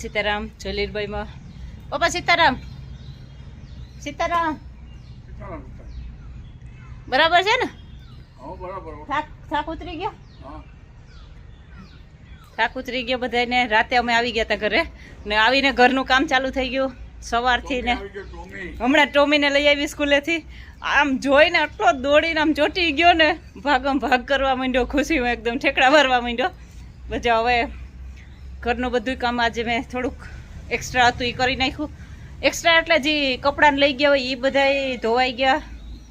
સીતારામ જોલીરભાઈમાં પપ્પા સીતારામ સીતારામ બરાબર છે ને? થાક ઉતરી ગયો? થાક ઉતરી ગયો બધાને. રાતે અમે આવી ગયા હતા ઘરે ને આવીને ઘરનું કામ ચાલુ થઈ ગયું સવારથી ને હમણાં ટોમીને લઈ આવી સ્કૂલેથી. આમ જોઈને આટલો દોડીને આમ ચોંટી ગયો ને, ભાગમ ભાગ કરવા માંડ્યો, ખુશીમાં એકદમ ઠેકડા ભરવા માંડ્યો. પછી હવે ઘરનું બધું કામ આજે મેં થોડુંક એક્સ્ટ્રા હતું એ કરી નાખ્યું. એક્સ્ટ્રા એટલે જે કપડાને લઈ ગયા હોય એ બધા ધોવાઈ ગયા,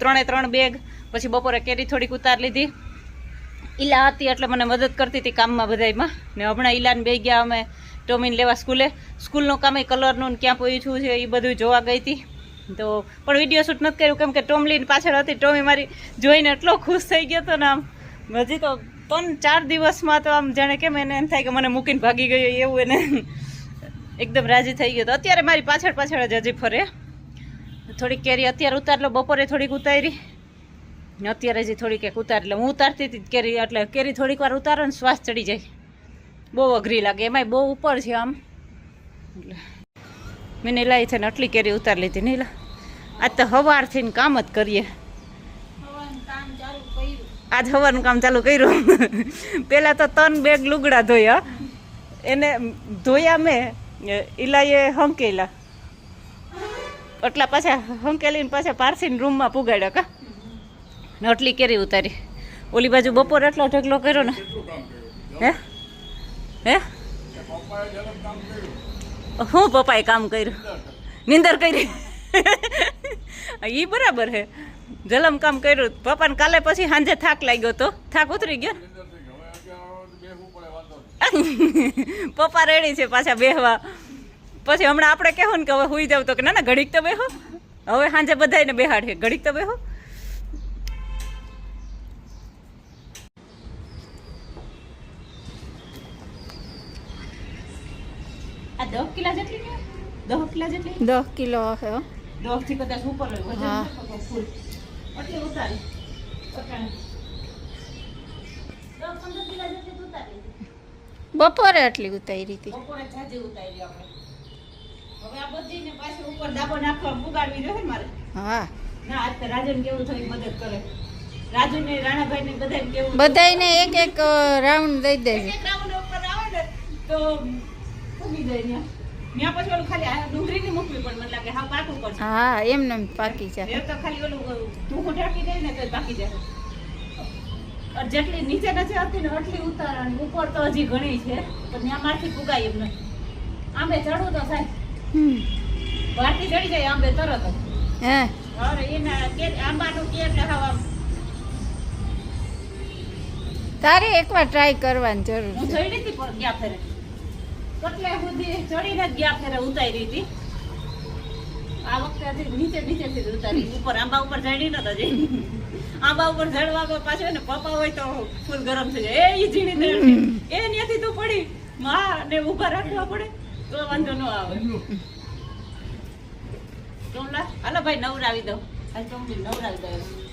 3 બેગ. પછી બપોરે કેરી થોડીક ઉતાર લીધી. ઈલા હતી એટલે મને મદદ કરતી હતી કામમાં બધામાં. ને હમણાં ઈલાને બે ગયા અમે ટોમીને લેવા સ્કૂલે. સ્કૂલનું કામ એ કલરનું ક્યાં પહોંચ્યું છે એ બધું જોવા ગઈ હતી. તો પણ વિડીયો શૂટ નથી કર્યું કેમ કે ટોમલીની પાછળ હતી. ટોમી મારી જોઈને એટલો ખુશ થઈ ગયો હતો ને, આમ હજી તો 3-4 દિવસમાં તો આમ જાણે કેમ એને એમ થાય કે મને મૂકીને ભાગી ગયો એવું એને એકદમ રાજી થઈ ગયો. તો અત્યારે મારી પાછળ જ હજી ફરે. થોડીક કેરી અત્યારે ઉતાર લો, બપોરે થોડીક ઉતારી ને અત્યારે હજી થોડીક એક ઉતારી લો. હું ઉતારતી હતી કેરી એટલે કેરી થોડીક વાર ઉતારો ને શ્વાસ ચડી જાય, બહુ અઘરી લાગે. એમાંય બહુ ઉપર છે આમ એટલે મેં નીલાઈ થઈને આટલી કેરી ઉતારી લીધી. નીલા આજ તો સવારથી કામ જ કરીએ. આજ સવારનું કામ ચાલુ કર્યું. પહેલાં તો 3 બેગ લુગડા ધોયા, એને ધોયા મેં, ઈલાએ હંકેલા, એટલા પાછા હંકેલીને પાછા પારસીને રૂમમાં પુગાડ્યા કા ને આટલી કેરી ઉતારી. ઓલી બાજુ બપોર એટલો ઢગલો કર્યો ને. હે હું પપ્પાએ કામ કર્યું? નિંદર કરી. એ બરાબર છે, જલમ કામ કર્યું. પપ્પાને કાલે પછી સાંજે થાક લાગ્યો તો થાક ઉતરી ગયો. પપ્પા રેડી છે પાછા બેહવા. પછી હમણાં આપણે કહેવું ને કે હવે સુઈ જાવ તો કે ના ઘડીક તો બેહો. હવે સાંજે બધાને બેહાડે, ઘડીક તો બેહો. આ 10 કિલો જેટલી છે? 10 કિલો જેટલી? 10 કિલો હશે. 10 થી કદાચ ઉપર હોય વજન ફૂલ. એટલે ઉતારી 10-15 કિલો જેટલી ઉતારી. બપોરે આટલી ઉતારી હતી. બપોરે જાજી ઉતારી આપણે. હવે આ બધીને પાછી ઉપર ડાબો નાખવા પુગાડવી જોઈએ ને મારે. હા ના આજ તો રાજન કેવું થઈ મદદ કરે. રાજુ ને રાણાભાઈ ને બધાને કેવું, બધાને એક રાઉન્ડ દઈ દેજો. એક રાઉન્ડ ઉપર આવે ને તો ઉગી જાય. ત્યાં પછી ઓલું ખાલી આ ડુંગળીની મૂકવી પણ મને લાગે હા પાકું પડશે. હા એમને પાકી છે. એ તો ખાલી ઓલું ઢૂંઢું ઢાંકી દે ને તો પાકી જાય. જેટલી નીચે નથી હતી ને એટલી ઉતારવાની. ઉપર તો હજી ઘણી છે પણ ત્યાં મારથી પુગાય એમ નહીં. આંબે ચડવું તો સાહેબ વાટી ચડી જાય આંબે તરત જ. હે અરે એના આંબાનું કે એટલે હવા. તારે એકવાર ટ્રાય કરવાની જરૂર હું છે. ચડી હતી પણ ગયા ફેરે કેટલે સુધી ચડીને જ ગયા ફેરે ઉતારી હતી. આ વખતે હજી નીચેથી ઉતારી. ઉપર આંબા ઉપર ચડી નતો જઈ. આંબા ઉપર ચડવા પાછો ને પપ્પા હોય તો ફૂલ ગરમ થઈ જાય. એ ઝીણી દે એ ત્યાંથી તું પડી માં ને ઊભા રાખવા પડે તો વાંધો ન આવે. ટોમલા હાલો ભાઈ નવરાવી દઉં. આ ટોમલી નવરાવી દઉં.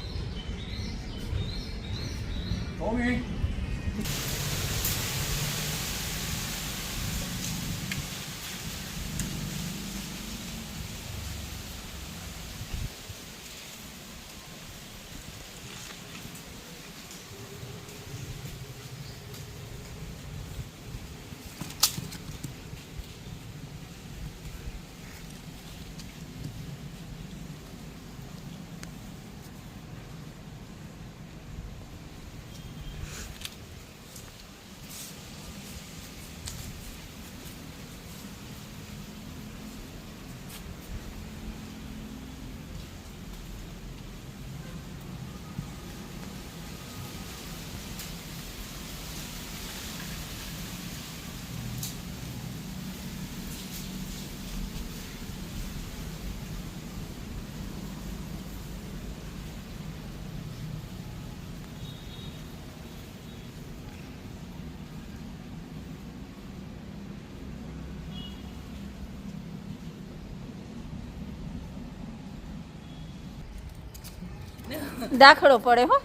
દાખલો પડે હો.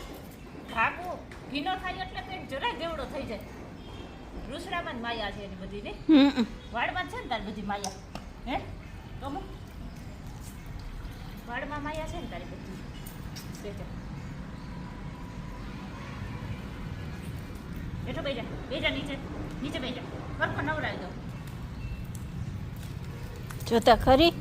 ખાકો ઘીનો થાય એટલે પેટ જરાય દેવડો થઈ જાય. રૂસડામાં જ માયા છે એની બધી ને. વાળમાં છે ને તારી બધી માયા હે ટોમો વાળમાં માયા છે ને તારી બધી બેટા બેઠો બેજા નીચે બેજા સરખો નવરાવી દો જોતા ખરી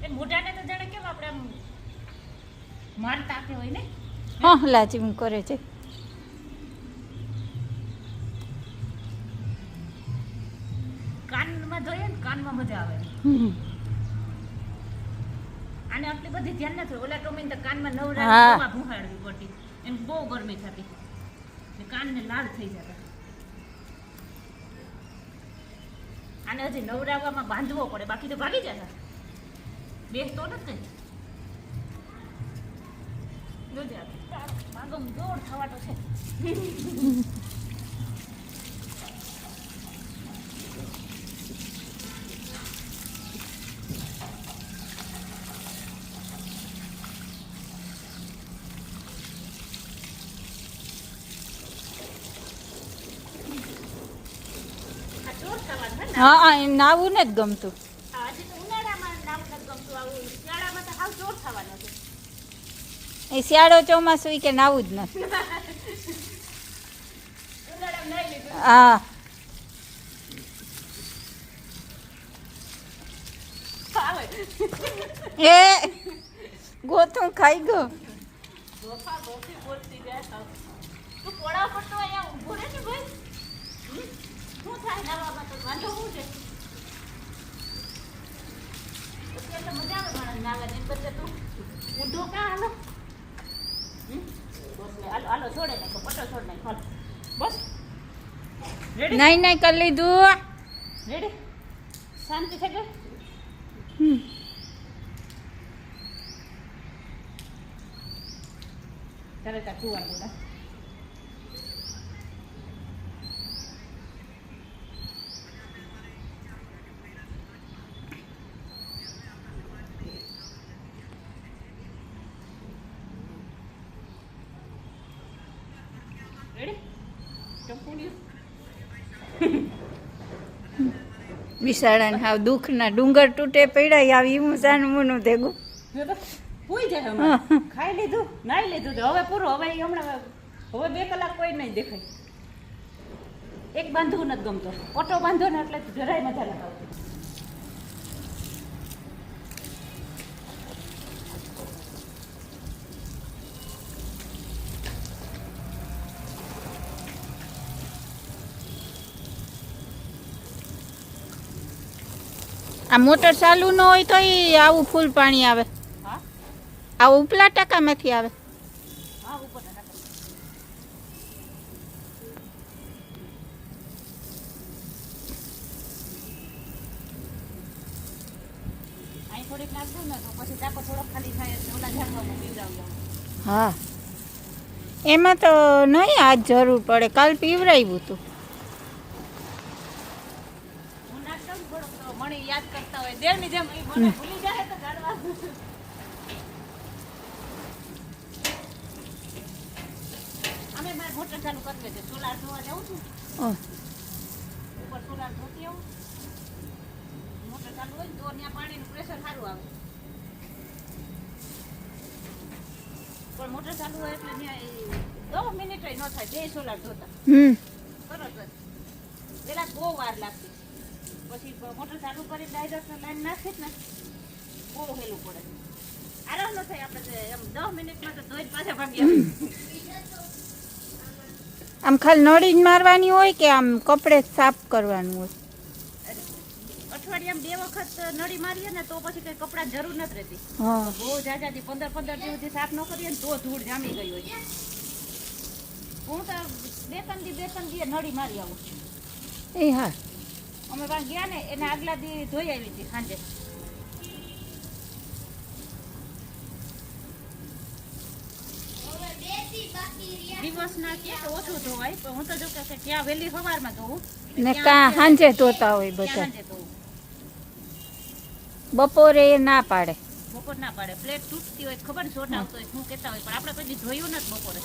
એ મોઢાને તો જાણે કેમ આપણે આમ મારતા કે હોય ને હા લાચી કરે છે કાનમાં જોઈએ ને કાનમાં મજા આવે આને આટલી બધી ધ્યાન નથી ઓલા ટોમીને તો કાનમાં નવરા ભૂહાડવી પડતી એને બહુ ગરમી થતી ને કાનને લાલ થઈ જતા આને હજી નવરાવવામાં બાંધવો પડે બાકી તો ભાગી જતા બેસતો નથી જોજે માગમ જોર થવાતો છે હા એ નાવું ને જ ગમતું આજે તો ઉનાળામાં નાવું નથી ગમતું આવું શિયાળામાં તો હાવ જોર થવાનો છે એ શિયાળો ચોમાસું કે નાવું જ નથી ઉનાળામાં નાઈ લીધું હા આવે એ ગોથું ખાઈ ગયો ગોફા ગોફી બોલતી જાય સાવ તું પોળા પર તો અહીંયા ઊભો રહે ને ભાઈ શું થાય નાવામાં તો વાંધો શું છે પછી એટલે મજા આવે માણસ નાવે ને બદલે તું ઊંધો કાં હાલો બસ લે હાલો છોડે નાખો પટો છોડ નાખો હાલો બસ રેડી નહીં કરી લીધું રેડી શાંતિ છે કે ચાલે તાર કુવાર બોલા રેડી બિસાડાને હાવ દુઃખના ડુંગર તૂટે પડ્યા આવી હું સાનું મુનું ભેગું હુઈ જાય હમણાં ખાઈ લીધું નાઈ લીધું તો હવે પૂરું હવે ઈ હમણાં હવે 2 કલાક કોઈ નહીં દેખાય એક બાંધવું નથી ગમતો ઓટો બાંધો ને એટલે જરાય મજા નથી આવતી આ મોટર ચાલુ ન હોય તો આવું ફૂલ પાણી આવે હા આ ઉપલા ટકામાંથી આવે હા ઉપર નાખો અહીં થોડીક નાખશું ને તો પછી ટાંકો થોડોક ખાલી થાય એટલે ઓલા ઝાડવામાં પીવડાવી હા એમાં તો નહીં આજ જરૂર પડે કાલ પીવરાવ્યું હતું હું નાખતા ને થોડોક તો મણી યાદ કરતા હોય દેવની જેમ ઈ મને ભૂલી જાય તો ગાડવા અમે મારે મોટર ચાલુ કરવી છે સોલાર જોવા જાઉં છું ઉપર સોલાર જોતી આવું મોટર ચાલુ હોય ને તો ત્યાં પાણીનું પ્રેશર સારું આવે પણ મોટર ચાલુ હોય એટલે ત્યાં 10 મિનિટ ન થાય બે સોલાર ધોતા તરત જ પેલા બહુ વાર લાગતી પછી મોટર ચાલુ કરી ડાયરેક્ટ લાઈન નાખી જ ને બહુ હેલું પડે આરામ ન થાય આપણે એમ 10 મિનિટમાં તો ધોઈ પાછા ભાગી આવે આમ ખાલી નળી જ મારવાની હોય કે આમ કપડે સાફ કરવાનું હોય અઠવાડિયામાં 2 વખત નળી મારીએ ને તો પછી કઈ કપડાં જરૂર નથી રહેતી હા બહુ જાજાથી 15 દી સુધી સાફ ન કરીએ ને તો ધૂળ જામી ગઈ હોય હું તો બે ત્રણ દી નળી મારી આવું એ હા અમે ત્યાં ગયા ને એને આગલા દી ધોઈ આવી હતી સાંજે દિવસના ક્યાં ઓછું ધોવાય પણ હું તો જો કે ક્યાં વહેલી સવારમાં ધોવું ને કા સાંજે ધોતા હોય બધા સાંજે ધોવું બપોરે એ ના પાડે બપોર ના પાડે પ્લેટ તૂટતી હોય ખબર શોટ આવતો હોય શું કહેતા હોય પણ આપણે કોઈ દી ધોયું નથી બપોરે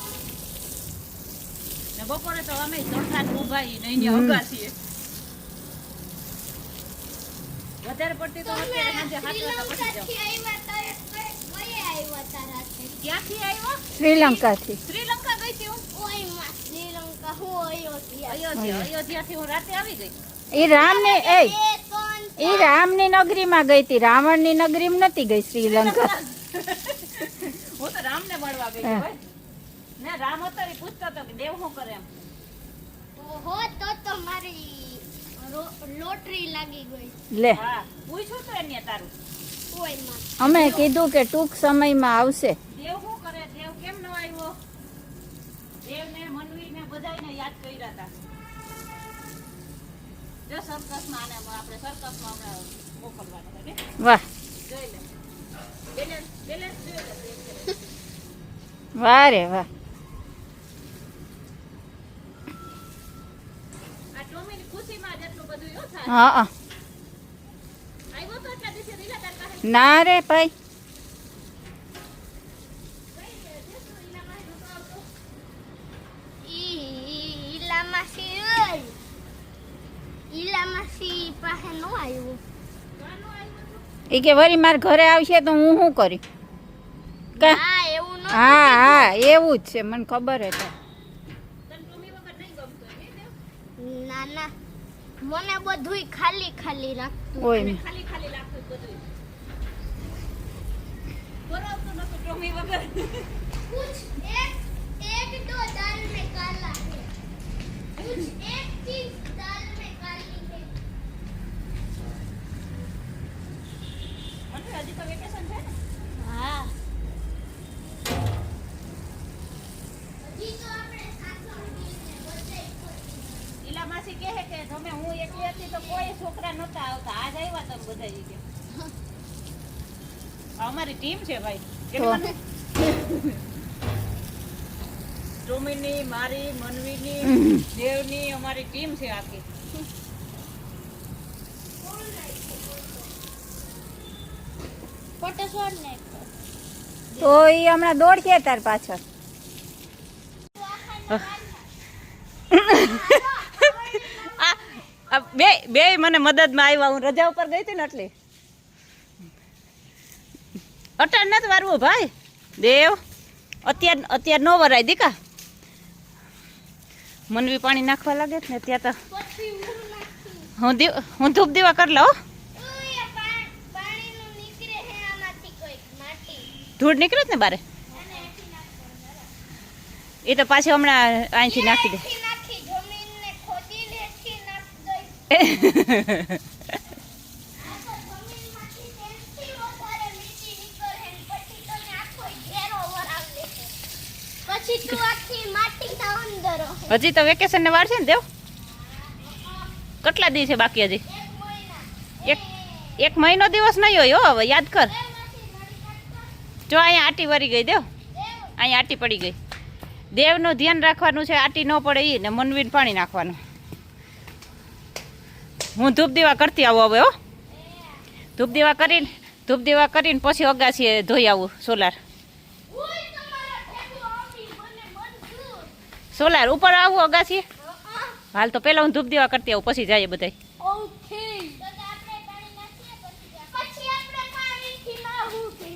ને બપોરે તો અમે ચોથા ઊભા નહીં અગાસીએ વધારે પડતી તો અત્યારે સાંજે 7 વાગ્યા પછી જાવ ક્યાંથી આવ્યો શ્રીલંકાથી. શ્રીલંકા ગઈ હતી હું અયોધ્યાથી હું રાતે આવી ગઈ એ રામની નગરીમાં ગઈ હતી, રાવણની નગરીમાં નથી ગઈ શ્રીલંકા. હું તો રામને મળવા ગઈ હતી ભાઈ ને રામ હતો એ પૂછતો હતો કે દેવ શું કરે એમ તો મારી લોટરી લાગી ગઈ. લે હા પૂછ્યું તો એને તારું અમે કીધું કે ટૂંક સમયમાં આવશે. દેવ શું કરે દેવ કેમ ન આવ્યો દેવને મનવીને બધાયને યાદ કર્યા હતા જો સર્કસમાં આને આપણે સર્કસમાં હમણાં મોકલવાના હતા ને વાહ જોઈ લે બેલેન્સ જોઈ લે વાહ રે વાહ. આ ટોમીની ખુશીમાં જેટલું બધું એવું થાય હા આવ્યો તો એટલા દિવસે રીલા તાર પાસે ના રે ભાઈ. ઈલામાસી પાસે નો આવ્યો. એ કે વળી મારા ઘરે આવશે તો હું શું કરી. હા એવું ન હા એવું જ છે, મને ખબર હતી. તને ટોમી વગર નહીં ગમતું નહીં દેવ ના ના મને બધુંય ખાલી ખાલી લાગતું. ઓય ને. ખાલી ખાલી લાગતું બધું બરાબર નતું ટોમી વગર कुछ एक दो दाल में काला है, कुछ एक चीज दाल में काली है. મને હજી તો વેકેશન છે ને हाँ हजी तो આપણે સાચો ને બધે ઈલા માસી કહે કે તમે હું એકલી હતી તો કોઈ છોકરા નહોતા આવતા આજ આવ્યા તમે બધા ઈ કે આ અમારી ટીમ છે ભાઈ કેટલાને ટોમીની મારી મનવીની દેવની અમારી ટીમ છે આખી ફોટો શોટ ને તો એ હમણાં દોડશે તાર પાછળ. બે મને મદદમાં આવ્યા હું રજા ઉપર ગઈ હતી ને એટલે અટાણ નથી વારવું ભાઈ દેવ અત્યારે નો વરાય દીકા મનવી પાણી નાખવા લાગે ને ત્યાં તો પછી હું નાખી હું ધૂપ દીવા કરી લઉં ઓય પાણી નું નીકળે હે આમાંથી કોઈક માટી ધૂળ નીકળે જ ને બારે અને એથી નાખવાનું એ તો પાછી હમણાં અહીંથી નાખી દે એથી નાખી જમીનને ખોદીને એથી નાખ દઈ. આ તો જમીનમાંથી તેલથી વધારે મીઠી નીકળે હે ને પછી તને આખો ઘેરો વરાવ લેશે. પછી તું આખી માટી ના અંદર હે. હજી તો વેકેશન ને વાર છે ને દેવ કેટલા દી છે બાકી હજી એક મહિના એક મહિનો દિવસ નહીં હોય હો હવે યાદ કર એમાંથી નળી કાઢતો જો અહીંયા આટી વરી ગઈ દેવ દેવ અહીંયા આટી પડી ગઈ દેવનું ધ્યાન રાખવાનું છે આટી ન પડે એ ને મનવીને પાણી નાખવાનું હું ધૂપ દીવા કરતી આવું હવે હો ધૂપ દીવા કરીને પછી અગાસીએ ધોઈ આવું સોલાર ઓય તમારા ભેગું આવી મને મંજૂર. સોલાર ઉપર આવું અગાસીએ હાલ તો પહેલાં હું ધૂપ દીવા કરતી આવું પછી જઈએ બધાય ઓકે તો આપણે પાણી નાખીએ પછી આપણે પાણીથી નાહવું છે.